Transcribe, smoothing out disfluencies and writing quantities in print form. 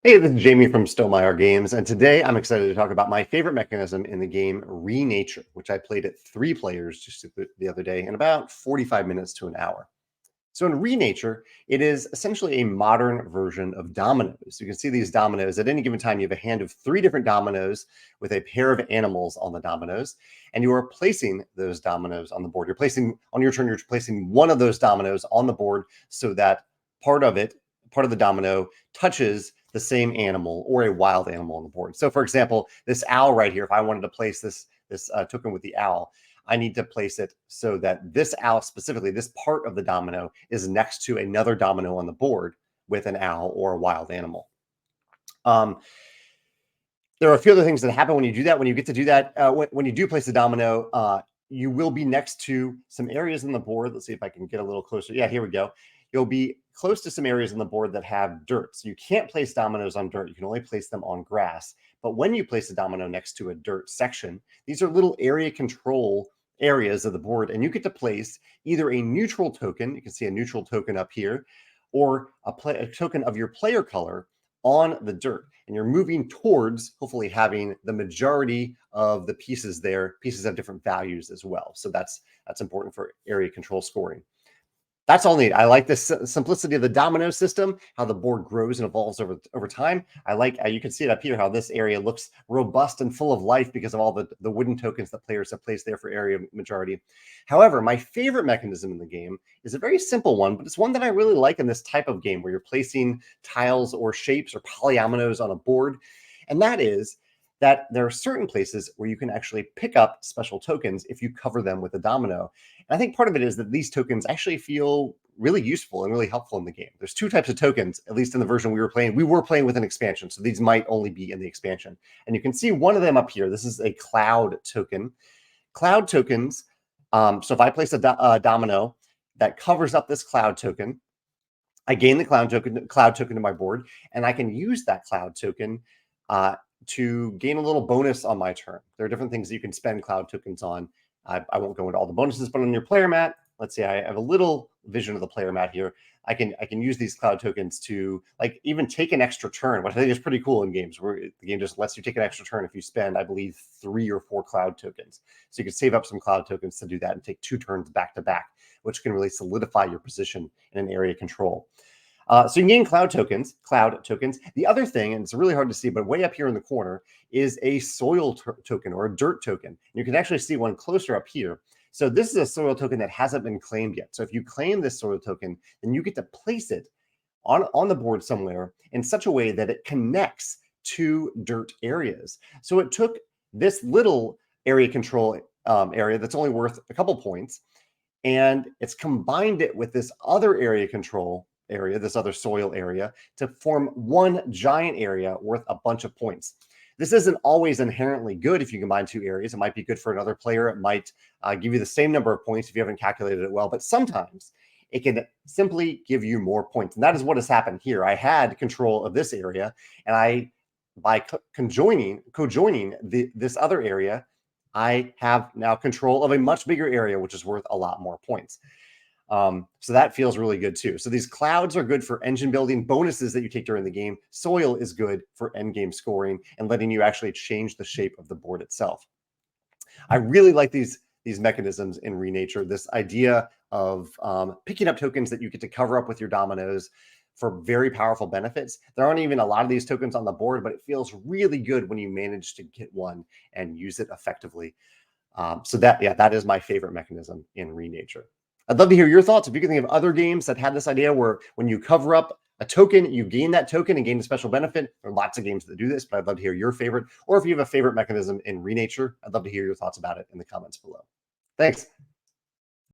Hey, this is Jamey from Stonemaier Games, and today I'm excited to talk about my favorite mechanism in the game, Renature, which I played at 3 players just the other day in about 45 minutes to an hour. So in Renature, it is essentially a modern version of dominoes. You can see these dominoes. At any given time, you have a hand of 3 different dominoes with a pair of animals on the dominoes, and you are placing those dominoes on the board. You're placing, on your turn, you're placing one of those dominoes on the board so that part of it, part of the domino touches the same animal or a wild animal on the board. So for example, this owl right here, if I wanted to place this token with the owl, I need to place it so that this owl specifically, this part of the domino is next to another domino on the board with an owl or a wild animal. Um, there are a few other things that happen when you do that. When you get to do that, when you do place a domino, you will be next to some areas on the board. Let's see if I can get a little closer. Yeah, here we go. You'll be close to some areas on the board that have dirt. So you can't place dominoes on dirt. You can only place them on grass. But when you place a domino next to a dirt section, these are little area control areas of the board, and you get to place either a neutral token. You can see a neutral token up here, or a token of your player color on the dirt, and you're moving towards hopefully having the majority of the pieces there. Pieces have different values as well, so that's important for area control scoring. That's all neat. I like the simplicity of the domino system, how the board grows and evolves over time. I like, you can see it up here, how this area looks robust and full of life because of all the wooden tokens that players have placed there for area majority. However, my favorite mechanism in the game is a very simple one, but it's one that I really like in this type of game where you're placing tiles or shapes or polyominoes on a board. And that is that there are certain places where you can actually pick up special tokens if you cover them with a domino. And I think part of it is that these tokens actually feel really useful and really helpful in the game. There's 2 types of tokens, at least in the version we were playing. We were playing with an expansion, so these might only be in the expansion. And you can see one of them up here. This is a cloud token. Cloud tokens, so if I place a domino that covers up this cloud token, I gain the cloud token to my board, and I can use that cloud token to gain a little bonus on my turn. There are different things that you can spend cloud tokens on. I won't go into all the bonuses, but on your player mat, let's say I have a little vision of the player mat here. I can use these cloud tokens to like even take an extra turn, which I think is pretty cool in games where the game just lets you take an extra turn if you spend, I believe, 3 or 4 cloud tokens. So you can save up some cloud tokens to do that and take 2 turns back to back, which can really solidify your position in an area control. So you can gain cloud tokens. The other thing, and it's really hard to see, but way up here in the corner is a soil token or a dirt token. You can actually see one closer up here. So this is a soil token that hasn't been claimed yet. So if you claim this soil token, then you get to place it on the board somewhere in such a way that it connects to dirt areas. So it took this little area control area that's only worth a couple points, and it's combined it with this other area control area, this other soil area, to form one giant area worth a bunch of points. This isn't always inherently good if you combine 2 areas. It might be good for another player. It might give you the same number of points if you haven't calculated it well, but sometimes it can simply give you more points. And that is what has happened here. I had control of this area, and by cojoining this other area, I have now control of a much bigger area, which is worth a lot more points. So that feels really good too. So these clouds are good for engine building bonuses that you take during the game. Soil is good for end game scoring and letting you actually change the shape of the board itself. I really like these mechanisms in Renature. This idea of picking up tokens that you get to cover up with your dominoes for very powerful benefits. There aren't even a lot of these tokens on the board, but it feels really good when you manage to get one and use it effectively. So that is my favorite mechanism in Renature. I'd love to hear your thoughts. If you can think of other games that have this idea where when you cover up a token, you gain that token and gain a special benefit. There are lots of games that do this, but I'd love to hear your favorite. Or if you have a favorite mechanism in Renature, I'd love to hear your thoughts about it in the comments below. Thanks.